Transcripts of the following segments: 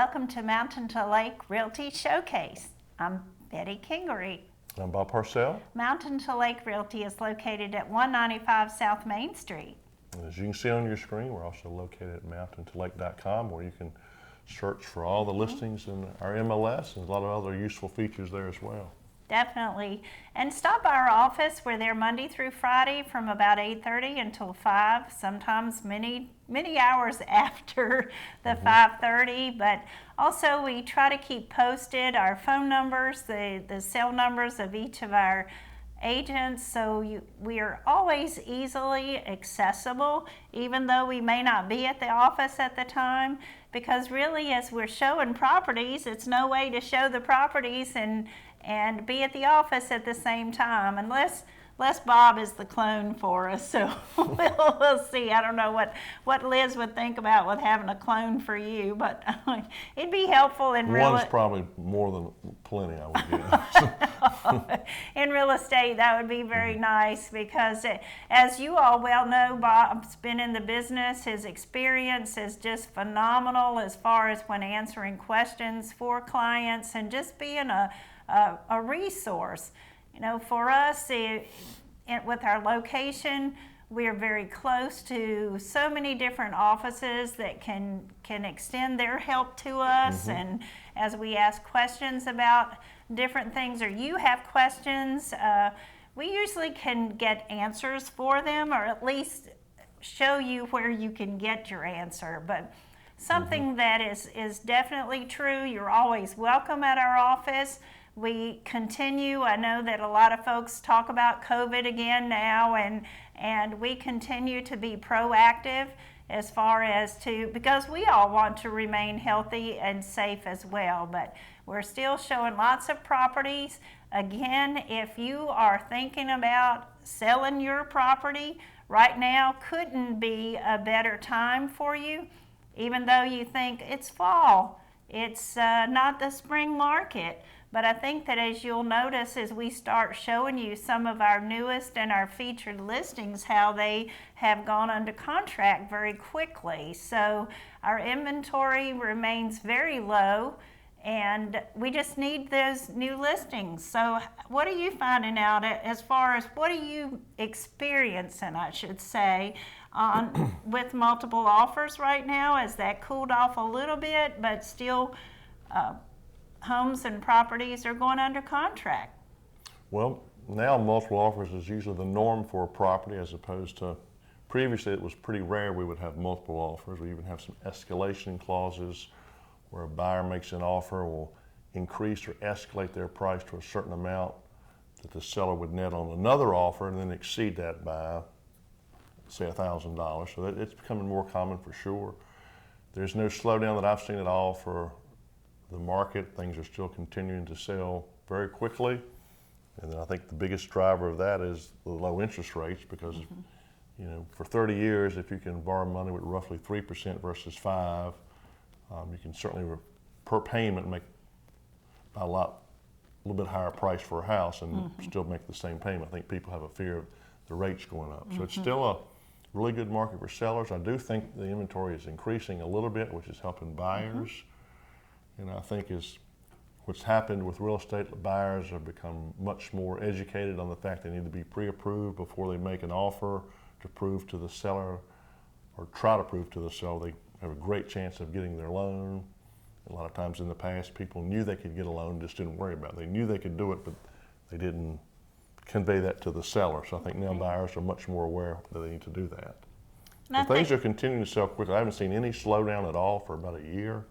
Welcome to Mountain to Lake Realty Showcase. I'm Betty Kingery. I'm Bob Parcell. Mountain to Lake Realty is located at 195 South Main Street. And as you can see on your screen, we're also located at mountaintolake.com, where you can search for all the listings in our MLS and a lot of other useful features there as well. Definitely. And stop by our office. We're there Monday through Friday from about 8:30 until 5, sometimes many hours after the 5:30. But also we try to keep posted our phone numbers, the cell numbers of each of our agents, so we are always easily accessible, even though we may not be at the office at the time, because really as we're showing properties, it's no way to show the properties and be at the office at the same time, unless Bob is the clone for us. So we'll see. I don't know what Liz would think about with having a clone for you, but it'd be helpful in real estate. One's probably more than plenty, I would guess. In real estate, that would be very nice, because as you all well know, Bob's been in the business. His experience is just phenomenal as far as when answering questions for clients and just being a resource. You know, for us, with our location, we are very close to so many different offices that can extend their help to us. And as we ask questions about different things, or you have questions, we usually can get answers for them, or at least show you where you can get your answer. But something that is definitely true, you're always welcome at our office. We continue, I know that a lot of folks talk about COVID again now, and we continue to be proactive as far as because we all want to remain healthy and safe as well, but we're still showing lots of properties. Again, if you are thinking about selling your property, right now couldn't be a better time for you, even though you think it's fall. It's not the spring market. But I think that as you'll notice as we start showing you some of our newest and our featured listings, how they have gone under contract very quickly. So our inventory remains very low, and we just need those new listings. So what are you finding out as far as what are you experiencing, I should say, with multiple offers right now? Has that cooled off a little bit, but still homes and properties are going under contract? Well, now multiple offers is usually the norm for a property, as opposed to previously it was pretty rare we would have multiple offers. We even have some escalation clauses where a buyer makes an offer, will increase or escalate their price to a certain amount that the seller would net on another offer, and then exceed that by, say, $1,000. So it's becoming more common for sure. There's no slowdown that I've seen at all for the market. Things are still continuing to sell very quickly, and then I think the biggest driver of that is the low interest rates, because you know, for 30 years, if you can borrow money with roughly 3% versus 5%, you can certainly per payment make a little bit higher price for a house and still make the same payment. I think people have a fear of the rates going up. So it's still a really good market for sellers. I do think the inventory is increasing a little bit, which is helping buyers. And I think what's happened with real estate, buyers have become much more educated on the fact they need to be pre-approved before they make an offer to prove to the seller, or try to prove to the seller they have a great chance of getting their loan. A lot of times in the past, people knew they could get a loan, just didn't worry about it. They knew they could do it, but they didn't convey that to the seller. So I think now buyers are much more aware that they need to do that. But things are continuing to sell quickly. I haven't seen any slowdown at all for about a year.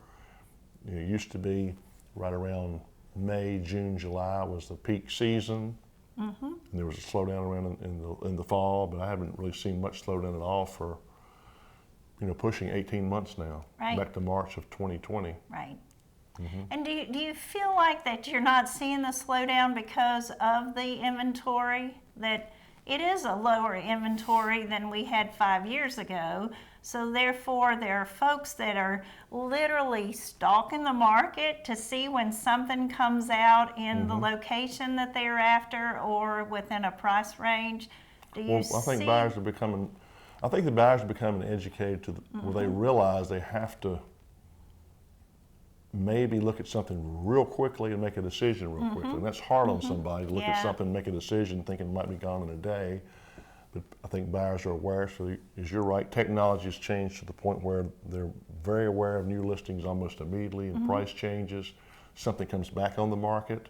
It used to be right around May, June, July was the peak season. And there was a slowdown around in the fall, but I haven't really seen much slowdown at all for, pushing 18 months now, back to March of 2020. Right. And do you feel like that you're not seeing the slowdown because of the inventory, that it is a lower inventory than we had 5 years ago? So therefore, there are folks that are literally stalking the market to see when something comes out in the location that they're after, or within a price range. Do you see? I think buyers are becoming, the buyers are becoming educated to where they realize they have to maybe look at something real quickly and make a decision real quickly. And that's hard on somebody to look at something, make a decision, thinking it might be gone in a day. But I think buyers are aware. So as you're right, technology has changed to the point where they're very aware of new listings almost immediately and price changes. Something comes back on the market,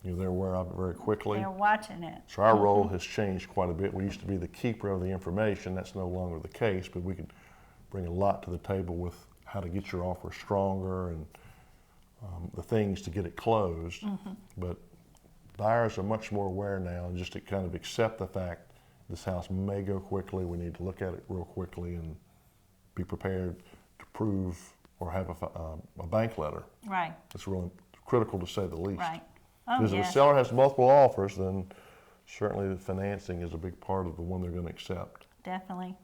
they're aware of it very quickly. They're watching it. So our role has changed quite a bit. We used to be the keeper of the information. That's no longer the case, but we can bring a lot to the table with how to get your offer stronger and the things to get it closed. But buyers are much more aware now, and just to kind of accept the fact this house may go quickly. We need to look at it real quickly and be prepared to prove or have a bank letter. Right. It's really critical, to say the least. Right. Oh, Because if a seller has multiple offers, then certainly the financing is a big part of the one they're going to accept. Definitely.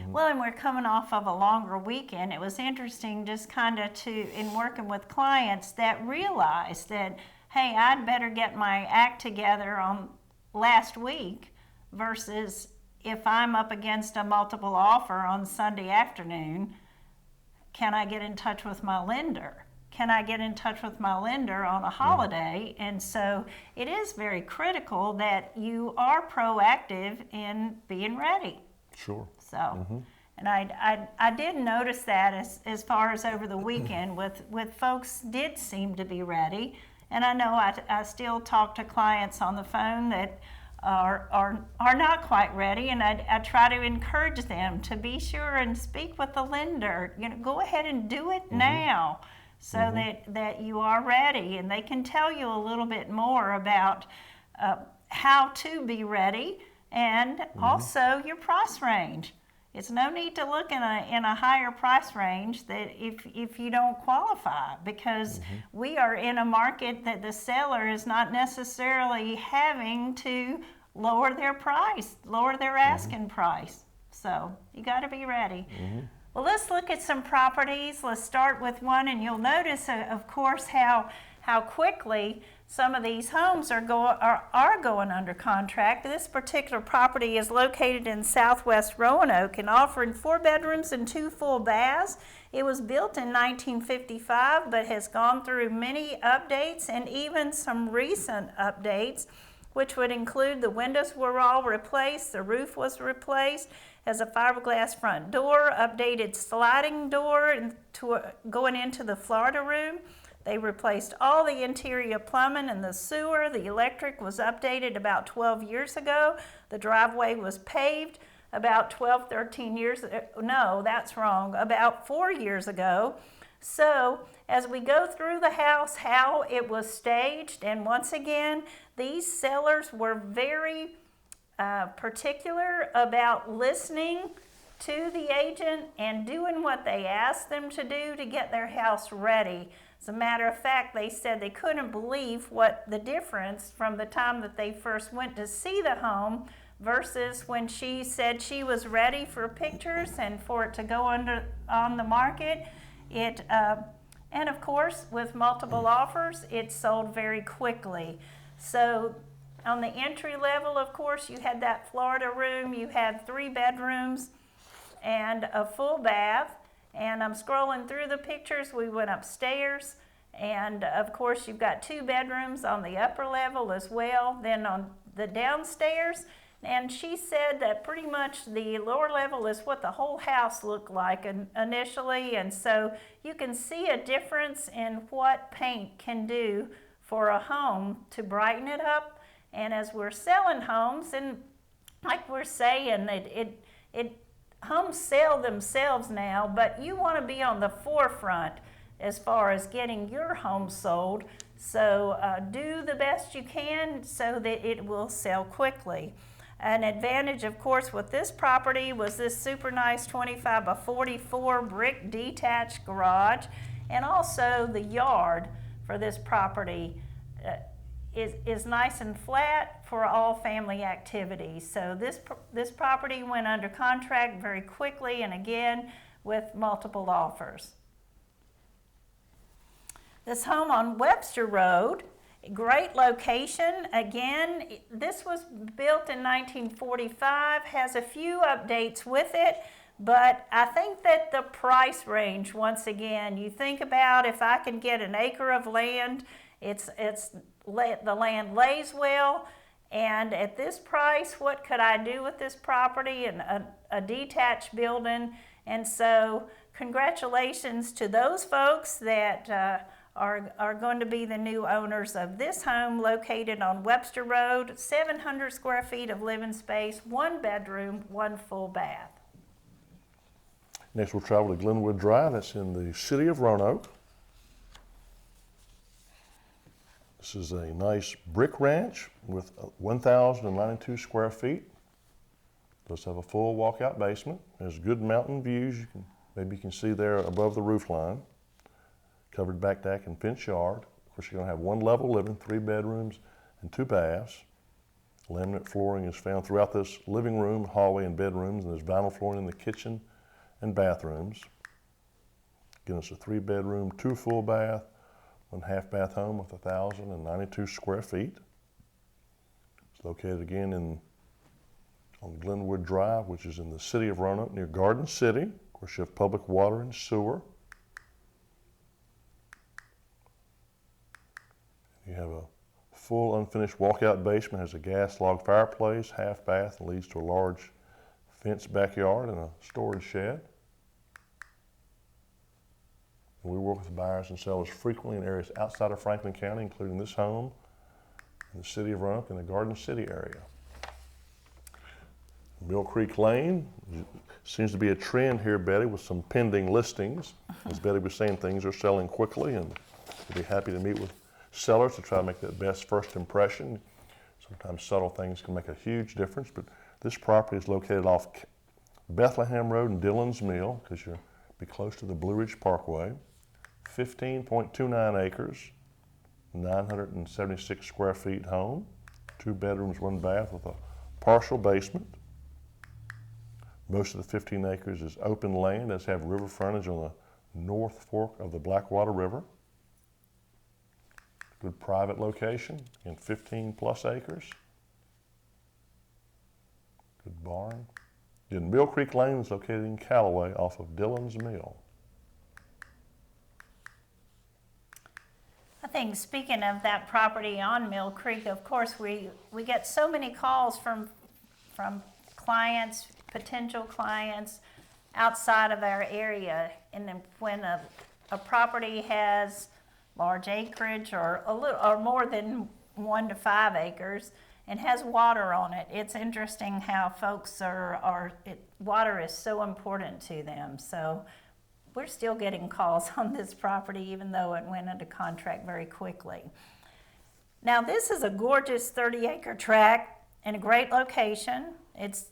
Well, and we're coming off of a longer weekend. It was interesting just kind of in working with clients that realized that, hey, I'd better get my act together on last week versus if I'm up against a multiple offer on Sunday afternoon, can I get in touch with my lender? Can I get in touch with my lender on a holiday? And so it is very critical that you are proactive in being ready. Sure. So, and I did notice that as far as over the weekend with folks did seem to be ready. And I know I still talk to clients on the phone that are not quite ready, and I try to encourage them to be sure and speak with the lender. Go ahead and do it now, so that you are ready, and they can tell you a little bit more about how to be ready, and also your price range. It's no need to look in a higher price range that if you don't qualify, because we are in a market that the seller is not necessarily having to lower their price, lower their asking price. So you got to be ready. Well, let's look at some properties. Let's start with one, and you'll notice, of course, how quickly some of these homes are going under contract. This particular property is located in southwest Roanoke and offering 4 bedrooms and 2 full baths. It was built in 1955, but has gone through many updates and even some recent updates, which would include the windows were all replaced, the roof was replaced, has a fiberglass front door, updated sliding door going into the Florida room. They replaced all the interior plumbing and the sewer. The electric was updated about 12 years ago. The driveway was paved about 13 years, no, that's wrong, about 4 years ago. So as we go through the house, how it was staged, and once again, these sellers were very particular about listening to the agent and doing what they asked them to do to get their house ready. As a matter of fact, they said they couldn't believe what the difference from the time that they first went to see the home versus when she said she was ready for pictures and for it to go on the market. And of course, with multiple offers, it sold very quickly. So on the entry level, of course, you had that Florida room, you had 3 bedrooms and a full bath. And I'm scrolling through the pictures. We went upstairs, and of course you've got 2 bedrooms on the upper level as well. Then on the downstairs, and she said that pretty much the lower level is what the whole house looked like initially, and so you can see a difference in what paint can do for a home to brighten it up. And as we're selling homes, and like we're saying, homes sell themselves now, but you want to be on the forefront as far as getting your home sold. So do the best you can so that it will sell quickly. An advantage, of course, with this property was this super nice 25 by 44 brick detached garage, and also the yard for this property is nice and flat for all family activities. So this property went under contract very quickly, and again with multiple offers. This home on Webster Road, great location. Again, this was built in 1945, has a few updates with it, But I think that the price range, once again, you think about if I can get an acre of land, the land lays well, and at this price, what could I do with this property? And a detached building. And so congratulations to those folks that are going to be the new owners of this home located on Webster Road, 700 square feet of living space, 1 bedroom, 1 full bath. Next, we'll travel to Glenwood Drive. That's in the city of Roanoke. This is a nice brick ranch with 1,092 square feet. Does have a full walkout basement. There's good mountain views. Maybe you can see there above the roof line. Covered back deck and fenced yard. Of course, you're going to have 1 level living, 3 bedrooms, and 2 baths. Laminate flooring is found throughout this living room, hallway, and bedrooms, and there's vinyl flooring in the kitchen and bathrooms. Again, it's a 3 bedroom, 2 full bath, 1 half bath home with 1,092 square feet. It's located again on Glenwood Drive, which is in the city of Roanoke near Garden City. Of course, you have public water and sewer. You have a full unfinished walkout basement, has a gas log fireplace, half bath, and leads to a large fenced backyard and a storage shed. And we work with buyers and sellers frequently in areas outside of Franklin County, including this home in the city of Roanoke and the Garden City area. Mill Creek Lane seems to be a trend here, Betty, with some pending listings. As Betty was saying, things are selling quickly, and we'll be happy to meet with sellers to try to make that best first impression. Sometimes subtle things can make a huge difference, but this property is located off Bethlehem Road and Dillon's Mill, because you'll be close to the Blue Ridge Parkway. 15.29 acres, 976 square feet home, 2 bedrooms, 1 bath with a partial basement. Most of the 15 acres is open land, does have river frontage on the North Fork of the Blackwater River. Good private location, in 15 plus acres. Good barn. Then Mill Creek Lane is located in Callaway off of Dillon's Mill. I think speaking of that property on Mill Creek, of course, we get so many calls from clients, potential clients outside of our area. And then when a property has large acreage or more than 1 to 5 acres and has water on it, it's interesting how folks water is so important to them. So we're still getting calls on this property, even though it went into contract very quickly. Now, this is a gorgeous 30-acre tract in a great location. It's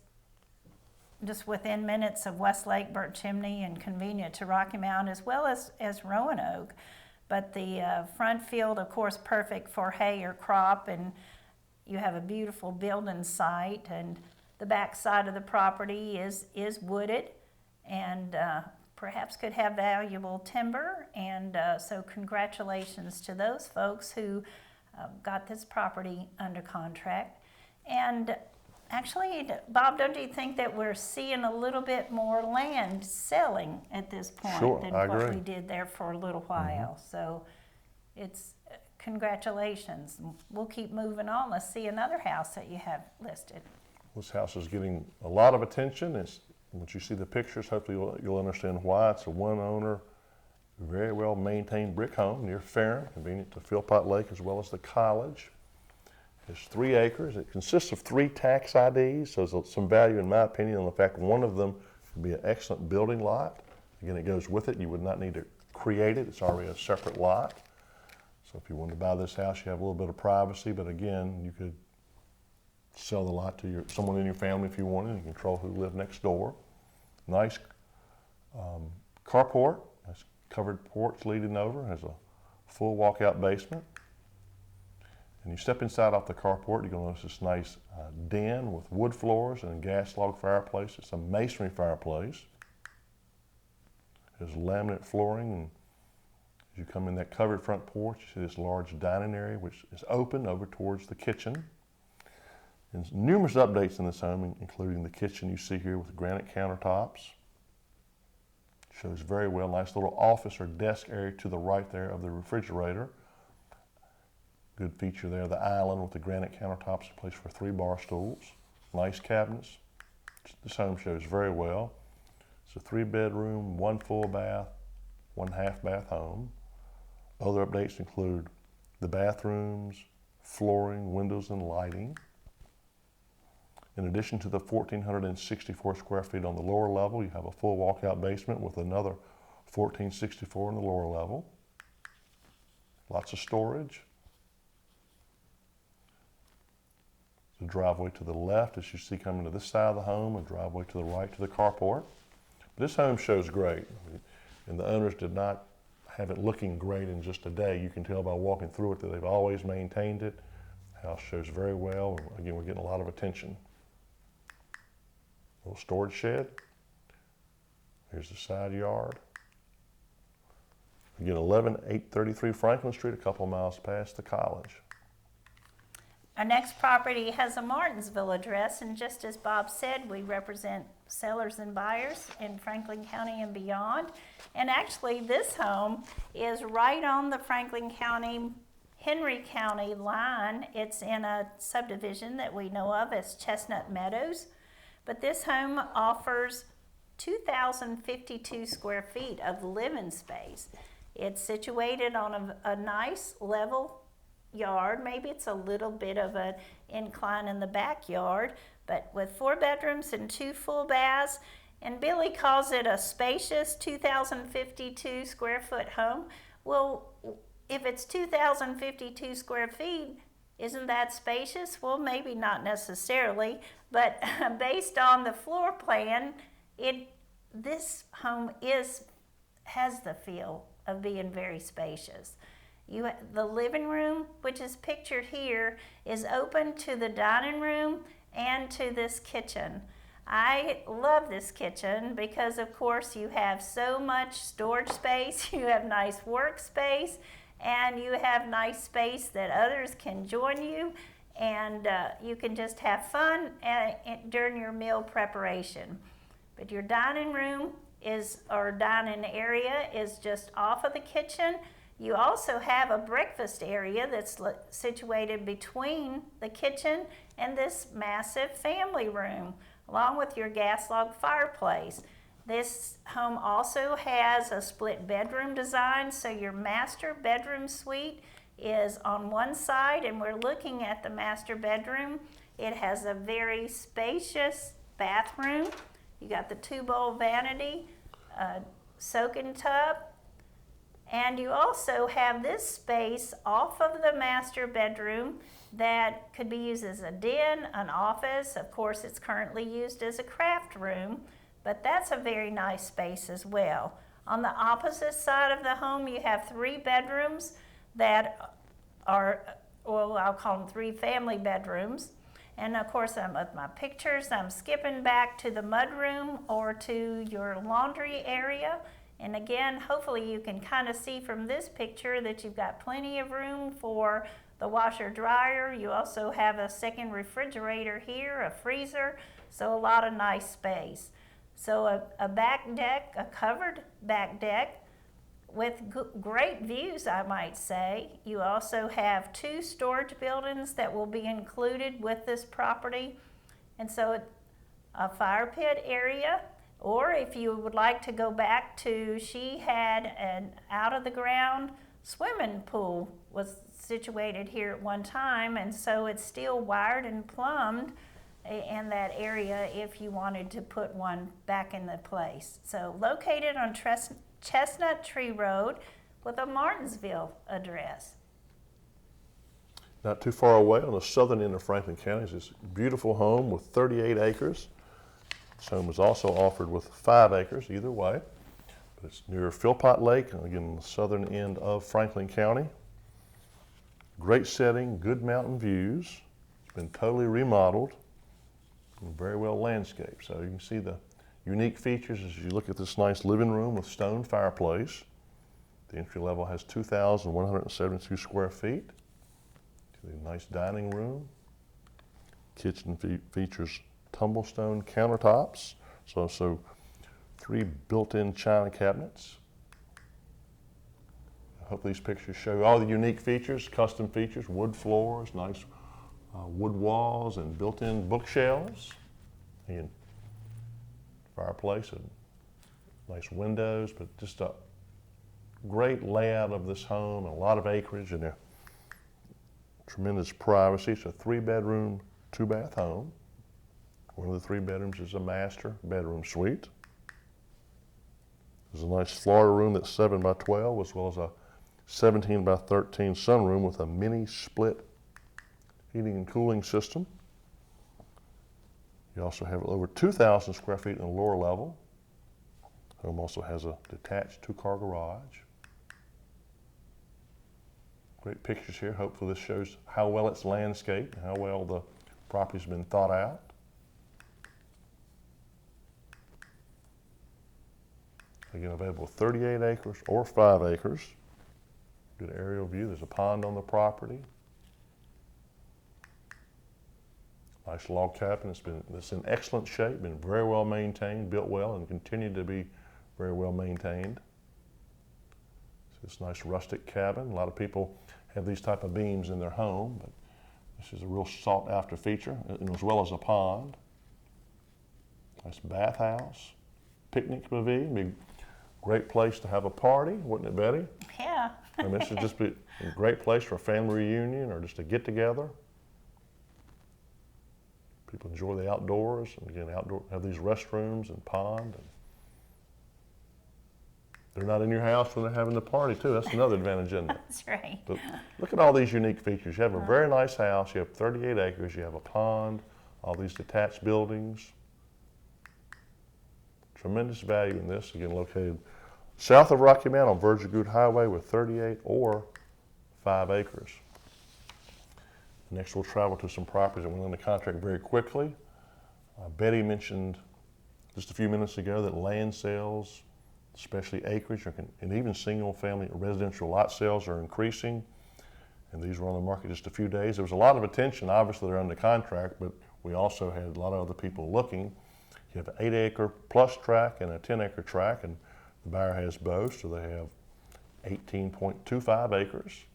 just within minutes of Westlake, Burnt Chimney, and convenient to Rocky Mount, as well as Roanoke. But the front field, of course, perfect for hay or crop, and you have a beautiful building site, and the back side of the property is wooded, and perhaps could have valuable timber, and so congratulations to those folks who got this property under contract. And actually, Bob, don't you think that we're seeing a little bit more land selling at this point than what we did there for a little while? Mm-hmm. So it's congratulations. We'll keep moving on. Let's see another house that you have listed. This house is getting a lot of attention. Once you see the pictures, hopefully you'll understand why. It's a 1-owner, very well maintained brick home near Ferrum, convenient to Philpott Lake as well as the college. It's 3 acres. It consists of 3 tax IDs, so there's some value, in my opinion, on the fact one of them would be an excellent building lot. Again, it goes with it. You would not need to create it. It's already a separate lot. So if you wanted to buy this house, you have a little bit of privacy, but again, you could sell the lot to someone in your family if you wanted, and control who lived next door. Nice carport, nice covered porch leading over, has a full walkout basement. And you step inside off the carport, you're going to notice this nice den with wood floors and a gas log fireplace. It's a masonry fireplace. There's laminate flooring, and as you come in that covered front porch, you see this large dining area which is open over towards the kitchen. And numerous updates in this home, including the kitchen you see here with granite countertops. Shows very well. Nice little office or desk area to the right there of the refrigerator. Good feature there, the island with the granite countertops, a place for 3 bar stools. Nice cabinets. This home shows very well. It's a 3-bedroom, 1 full bath, 1 half bath home. Other updates include the bathrooms, flooring, windows, and lighting. In addition to the 1,464 square feet on the lower level, you have a full walkout basement with another 1,464 on the lower level. Lots of storage. The driveway to the left, as you see coming to this side of the home, a driveway to the right to the carport. This home shows great, and the owners did not have it looking great in just a day. You can tell by walking through it that they've always maintained it. The house shows very well. Again, we're getting a lot of attention. Little storage shed. Here's the side yard. Again, 11833 Franklin Street, a couple miles past the college. Our next property has a Martinsville address, and just as Bob said, we represent sellers and buyers in Franklin County and beyond. And actually, this home is right on the Franklin County, Henry County line. It's in a subdivision that we know of as Chestnut Meadows. But this home offers 2,052 square feet of living space. It's situated on a nice level yard. Maybe it's a little bit of an incline in the backyard, but with 4 bedrooms and 2 full baths. And Billy calls it a spacious 2,052 square foot home. Well, if it's 2,052 square feet, isn't that spacious? Well, maybe not necessarily, but based on the floor plan, this home has the feel of being very spacious. The living room, which is pictured here, is open to the dining room and to this kitchen. I love this kitchen because, of course, you have so much storage space, you have nice workspace, and you have nice space that others can join you, and you can just have fun during your meal preparation. But your dining room or dining area is just off of the kitchen. You also have a breakfast area that's situated between the kitchen and this massive family room, along with your gas log fireplace. This home also has a split bedroom design, so your master bedroom suite is on one side, and we're looking at the master bedroom. It has a very spacious bathroom. You got the 2-bowl vanity, soaking tub, and you also have this space off of the master bedroom that could be used as a den, an office. Of course, it's currently used as a craft room, but that's a very nice space as well. On the opposite side of the home, you have 3 bedrooms that are, well, I'll call them 3 family bedrooms. And of course, with my pictures, I'm skipping back to the mudroom or to your laundry area. And again, hopefully you can kind of see from this picture that you've got plenty of room for the washer dryer. You also have a second refrigerator here, a freezer, so a lot of nice space. So a back deck, a covered back deck with great views, I might say. You also have 2 storage buildings that will be included with this property. And so a fire pit area, or if you would like to go back to, she had an out-of-the-ground swimming pool was situated here at one time, and so it's still wired and plumbed in that area if you wanted to put one back in the place. So located on Chestnut Tree Road with a Martinsville address. Not too far away on the southern end of Franklin County is this beautiful home with 38 acres. This home is also offered with 5 acres either way. But it's near Philpott Lake, again, on the southern end of Franklin County. Great setting, good mountain views. It's been totally remodeled and very well landscaped. So you can see the unique features as you look at this nice living room with stone fireplace. The entry level has 2,172 square feet. The nice dining room. Kitchen features tumblestone countertops. So 3 built-in china cabinets. I hope these pictures show you all the unique features, custom features, wood floors, nice wood walls, and built-in bookshelves. And fireplace and nice windows, but just a great layout of this home, and a lot of acreage and a tremendous privacy. It's a 3-bedroom, 2-bath home. One of the 3 bedrooms is a master bedroom suite. There's a nice Florida room that's 7 by 12, as well as a 17 by 13 sunroom with a mini split heating and cooling system. You also have over 2,000 square feet in the lower level. The home also has a detached 2-car garage. Great pictures here. Hopefully this shows how well it's landscaped and how well the property's been thought out. Again, available 38 acres or 5 acres. Good aerial view. There's a pond on the property. Nice log cabin. It's in excellent shape, been very well maintained, built well, and continued to be very well maintained. It's this nice rustic cabin. A lot of people have these type of beams in their home, but this is a real sought after feature, and as well as a pond. Nice bathhouse, picnic pavilion. Be a great place to have a party, wouldn't it, Betty? Yeah. I mean, this would just be a great place for a family reunion or just a get together. People enjoy the outdoors, and again, have these restrooms and pond. And they're not in your house when they're having the party too. That's another advantage, isn't it? That's right. But look at all these unique features. You have a very nice house. You have 38 acres. You have a pond, all these detached buildings. Tremendous value in this. Again, located south of Rocky Mount on Virgin Good Highway with 38 or 5 acres. Next, we'll travel to some properties that went under contract very quickly. Betty mentioned just a few minutes ago that land sales, especially acreage, and even single-family residential lot sales are increasing. And these were on the market just a few days. There was a lot of attention. Obviously, they're under contract, but we also had a lot of other people looking. You have an 8-acre plus tract and a 10-acre tract, and the buyer has both, so they have 18.25 acres.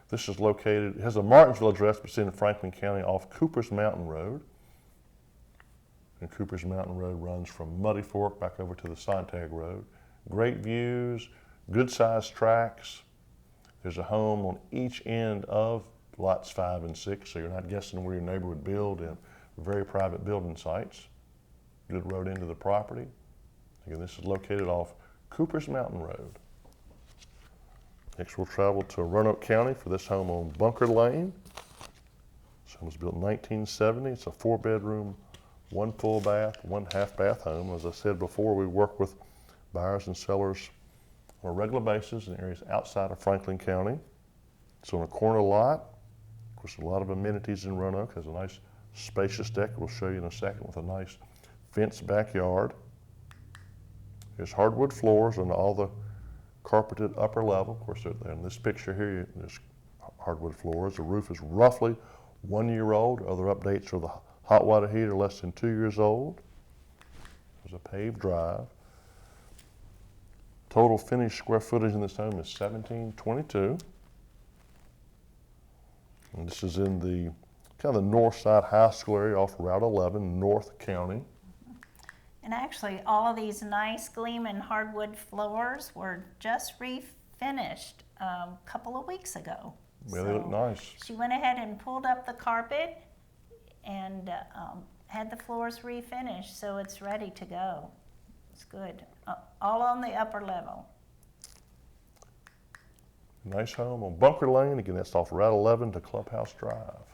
This is located, it has a Martinsville address, but it's in Franklin County off Cooper's Mountain Road. And Cooper's Mountain Road runs from Muddy Fork back over to the Sontag Road. Great views, good sized tracts. There's a home on each end of lots 5 and 6, so you're not guessing where your neighbor would build in very private building sites. Good road into the property. Again, this is located off Cooper's Mountain Road. Next, we'll travel to Roanoke County for this home on Bunker Lane. This home was built in 1970. It's a 4-bedroom, 1 full bath, 1 half bath home. As I said before, we work with buyers and sellers on a regular basis in areas outside of Franklin County. It's on a corner lot. Of course, a lot of amenities in Roanoke. Has a nice spacious deck we'll show you in a second with a nice fenced backyard. There's hardwood floors on all the carpeted upper level. Of course, in this picture here, there's hardwood floors. The roof is roughly 1 year old. Other updates are the hot water heater less than 2 years old. There's a paved drive. Total finished square footage in this home is 1722. And this is in the kind of the north side high school area off Route 11, North County. And actually, all of these nice gleaming hardwood floors were just refinished a couple of weeks ago. Yeah, they look nice. She went ahead and pulled up the carpet and had the floors refinished, so it's ready to go. It's good. All on the upper level. Nice home on Bunker Lane. Again, that's off Route 11 to Clubhouse Drive.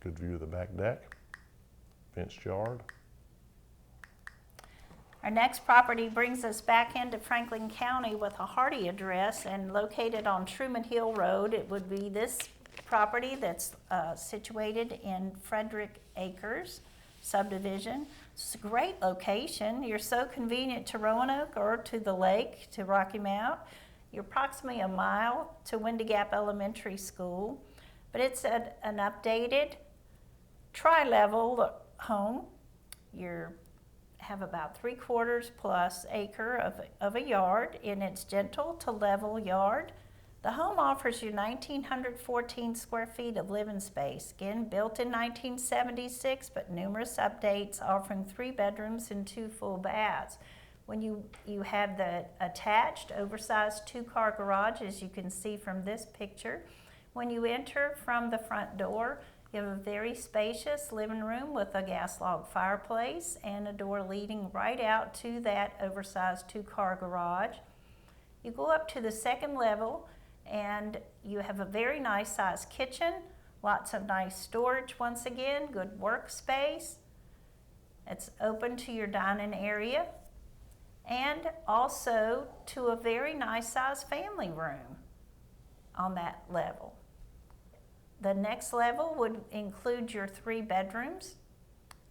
Good view of the back deck. Fenced yard. Our next property brings us back into Franklin County with a Hardy address and located on Truman Hill Road. It would be this property that's situated in Frederick Acres subdivision. It's a great location. You're so convenient to Roanoke or to the lake, to Rocky Mount. You're approximately a mile to Windy Gap Elementary School, but it's an updated tri-level home. You have about 3/4 plus acre of a yard, and it's gentle to level yard. The home offers you 1,914 square feet of living space. Again, built in 1976, but numerous updates, offering 3 bedrooms and 2 full baths. When you have the attached, oversized 2-car garage, as you can see from this picture. When you enter from the front door, you have a very spacious living room with a gas log fireplace and a door leading right out to that oversized 2-car garage. You go up to the second level and you have a very nice sized kitchen, lots of nice storage once again, good workspace. It's open to your dining area and also to a very nice sized family room on that level. The next level would include your 3 bedrooms,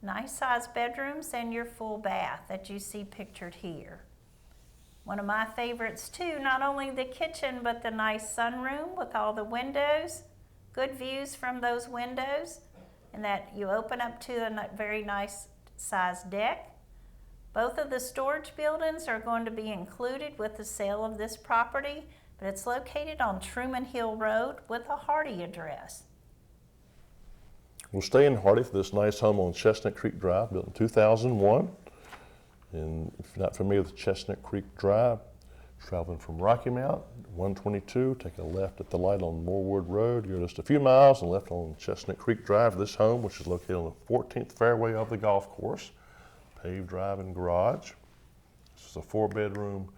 nice sized bedrooms, and your full bath that you see pictured here. One of my favorites too, not only the kitchen, but the nice sunroom with all the windows, good views from those windows, and that you open up to a very nice sized deck. Both of the storage buildings are going to be included with the sale of this property, but it's located on Truman Hill Road with a Hardy address. We'll stay in Hardy for this nice home on Chestnut Creek Drive, built in 2001. And if you're not familiar with Chestnut Creek Drive, traveling from Rocky Mount, 122, take a left at the light on Moorwood Road. You're just a few miles and left on Chestnut Creek Drive. This home, which is located on the 14th fairway of the golf course, paved drive and garage. This is a 4-bedroom,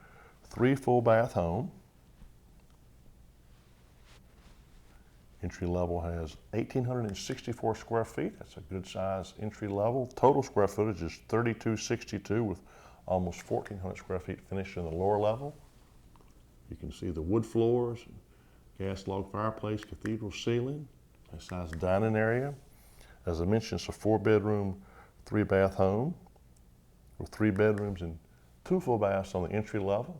3 full bath home. Entry level has 1,864 square feet. That's a good size entry level. Total square footage is 3,262 with almost 1,400 square feet finished in the lower level. You can see the wood floors, gas log fireplace, cathedral ceiling, a size dining area. As I mentioned, it's a 4-bedroom, 3-bath home with 3 bedrooms and 2 full baths on the entry level.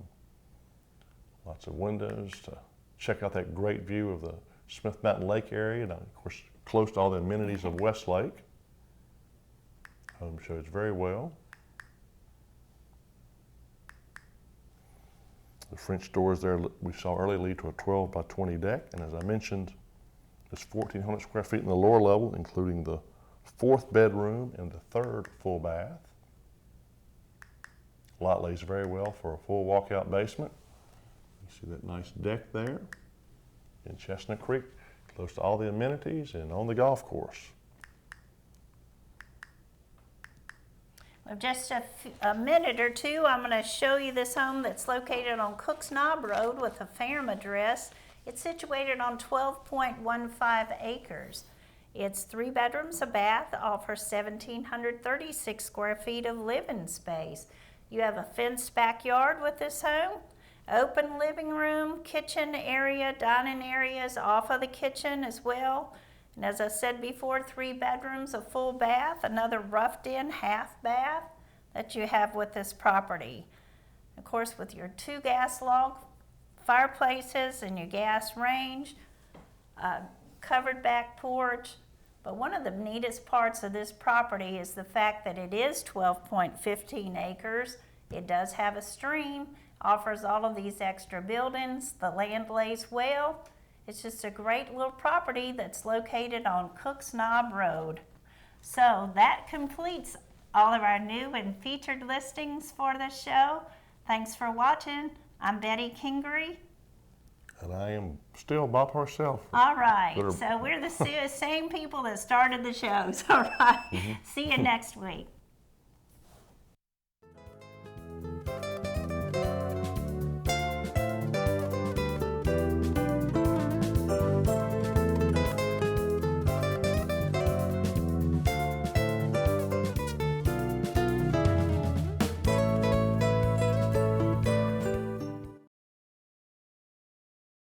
Lots of windows to check out that great view of the Smith Mountain Lake area, and of course close to all the amenities of Westlake. Home shows very well. The French doors there we saw earlier lead to a 12 by 20 deck, and as I mentioned, it's 1,400 square feet in the lower level, including the 4th bedroom and the 3rd full bath. Lot lays very well for a full walkout basement. You see that nice deck there in Chestnut Creek, close to all the amenities and on the golf course. Well, just a minute or two, I'm going to show you this home that's located on Cooks Knob Road with a farm address. It's situated on 12.15 acres. It's 3 bedrooms, a bath, offers 1,736 square feet of living space. You have a fenced backyard with this home. Open living room, kitchen area, dining areas off of the kitchen as well. And as I said before, 3 bedrooms, a full bath, another roughed-in half bath that you have with this property. Of course, with your 2 gas log fireplaces and your gas range, covered back porch. But one of the neatest parts of this property is the fact that it is 12.15 acres. It does have a stream, offers all of these extra buildings. The land lays well. It's just a great little property that's located on Cooks Knob Road. So that completes all of our new and featured listings for this show. Thanks for watching. I'm Betty Kingery. And I am still Bob Parcell. All right, so we're the same people that started the shows. All right, see you next week.